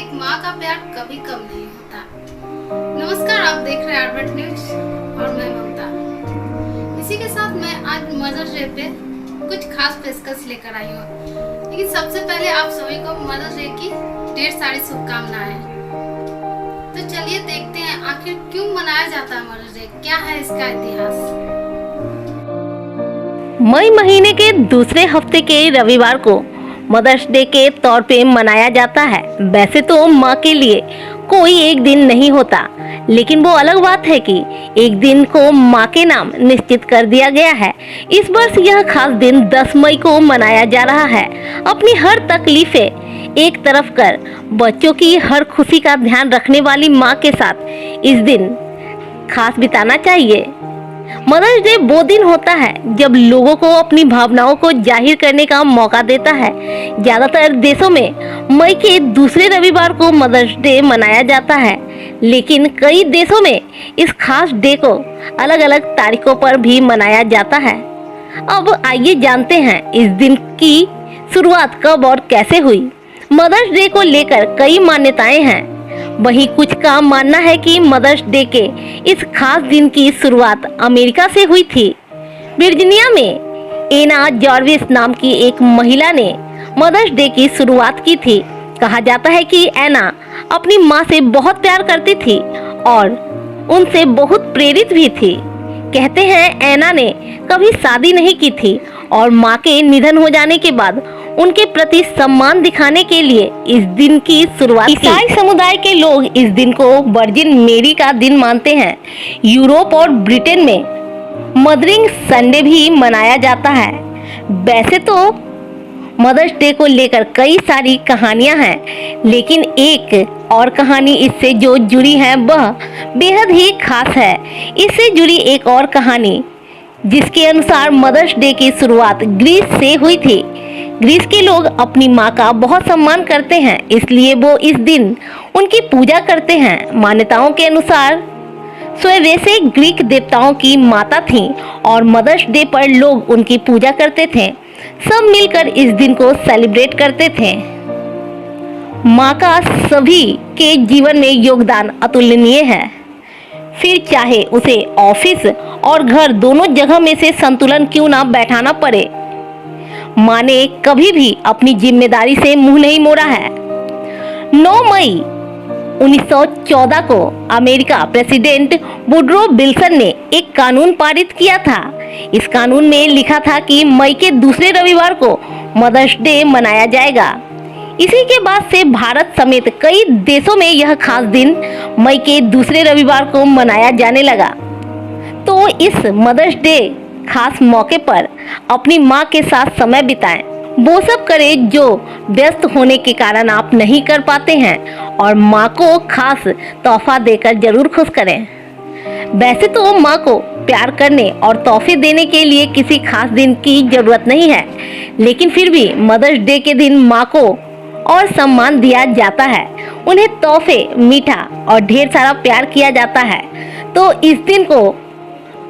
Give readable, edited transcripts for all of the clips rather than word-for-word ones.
एक माँ का प्यार कभी कम नहीं होता। नमस्कार, आप देख रहे हैं आरबेट न्यूज और मैं ममता। इसी के साथ मैं आज मदर्स डे पे कुछ खास पेशकश लेकर आई हूँ। लेकिन सबसे पहले आप सभी को मदर्स डे की ढेर सारी शुभकामनाएं। तो चलिए देखते हैं आखिर क्यों मनाया जाता है मदर्स डे, क्या है इसका इतिहास। मई महीने के दूसरे हफ्ते के रविवार को मदर्स डे के तौर पे मनाया जाता है। वैसे तो माँ के लिए कोई एक दिन नहीं होता, लेकिन वो अलग बात है कि एक दिन को माँ के नाम निश्चित कर दिया गया है। इस वर्ष यह खास दिन 10 मई को मनाया जा रहा है। अपनी हर तकलीफें एक तरफ कर बच्चों की हर खुशी का ध्यान रखने वाली माँ के साथ इस दिन खास बिताना चाहिए। मदर्स डे वो दिन होता है जब लोगों को अपनी भावनाओं को जाहिर करने का मौका देता है। ज़्यादातर देशों में मई के दूसरे रविवार को मदर्स डे मनाया जाता है, लेकिन कई देशों में इस खास डे को अलग अलग तारीखों पर भी मनाया जाता है। अब आइए जानते हैं इस दिन की शुरुआत कब और कैसे हुई। मदर्स डे को लेकर कई मान्यताएं हैं। वहीं कुछ का मानना है कि मदर्स डे के इस खास दिन की शुरुआत अमेरिका से हुई थी। वर्जीनिया में एना जॉर्विस नाम की एक महिला ने मदर्स डे की शुरुआत की थी। कहा जाता है कि एना अपनी माँ से बहुत प्यार करती थी और उनसे बहुत प्रेरित भी थी। कहते हैं एना ने कभी शादी नहीं की थी और माँ के निधन हो जाने के बाद उनके प्रति सम्मान दिखाने के लिए इस दिन की शुरुआत की। ईसाई समुदाय के लोग इस दिन को वर्जिन मेरी का दिन मानते हैं। यूरोप और ब्रिटेन में मदरिंग संडे भी मनाया जाता है। वैसे तो मदर्स डे को लेकर कई सारी कहानियां हैं, लेकिन एक और कहानी इससे जो जुड़ी है वह बेहद ही खास है। इससे जुड़ी एक और कहानी जिसके अनुसार मदर्स डे की शुरुआत ग्रीस से हुई थी। ग्रीस के लोग अपनी माँ का बहुत सम्मान करते हैं, इसलिए वो इस दिन उनकी पूजा करते हैं। मान्यताओं के अनुसार स्वेरेसे ग्रीक देवताओं की माता थीं और मदर्स डे पर लोग उनकी पूजा करते थे। सब मिलकर इस दिन को सेलिब्रेट करते थे। माँ का सभी के जीवन में योगदान अतुलनीय है। फिर चाहे उसे ऑफिस और घर दोनों जगह में से संतुलन क्यों ना बैठाना पड़े, माँ ने कभी भी अपनी जिम्मेदारी से मुंह नहीं मोड़ा है। 9 मई 1914 को अमेरिका प्रेसिडेंट वुडरो विल्सन ने एक कानून पारित किया था। इस कानून में लिखा था कि मई के दूसरे रविवार को मदर्स डे मनाया जाएगा। इसी के बाद से भारत समेत कई देशों में यह खास दिन मई के दूसरे रविवार को मनाया जाने लगा। तो इस मदर्स डे खास मौके पर अपनी माँ के साथ समय बिताएं। वो सब करें जो व्यस्त होने के कारण आप नहीं कर पाते हैं और माँ को खास तोहफा देकर जरूर खुश करें। वैसे तो माँ को प्यार करने और तोहफे देने के लिए किसी खास दिन की जरूरत नहीं है, लेकिन फिर भी मदर्स डे के दिन माँ को और सम्मान दिया जाता है। उन्हें तोहफे, मीठा और ढेर सारा प्यार किया जाता है। तो इस दिन को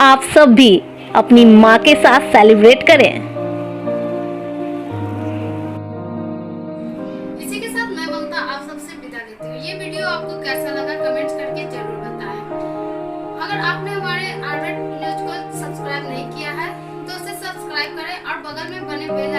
आप सब भी अपनी माँ के साथ सेलिब्रेट करें। इसी के साथ मैं ममता आप सबसे विदा लेती हूँ। ये वीडियो आपको कैसा लगा कमेंट्स करके जरूर बताएं। अगर आपने हमारे आरबेट न्यूज को सब्सक्राइब नहीं किया है तो उसे सब्सक्राइब करें और बगल में बने बेल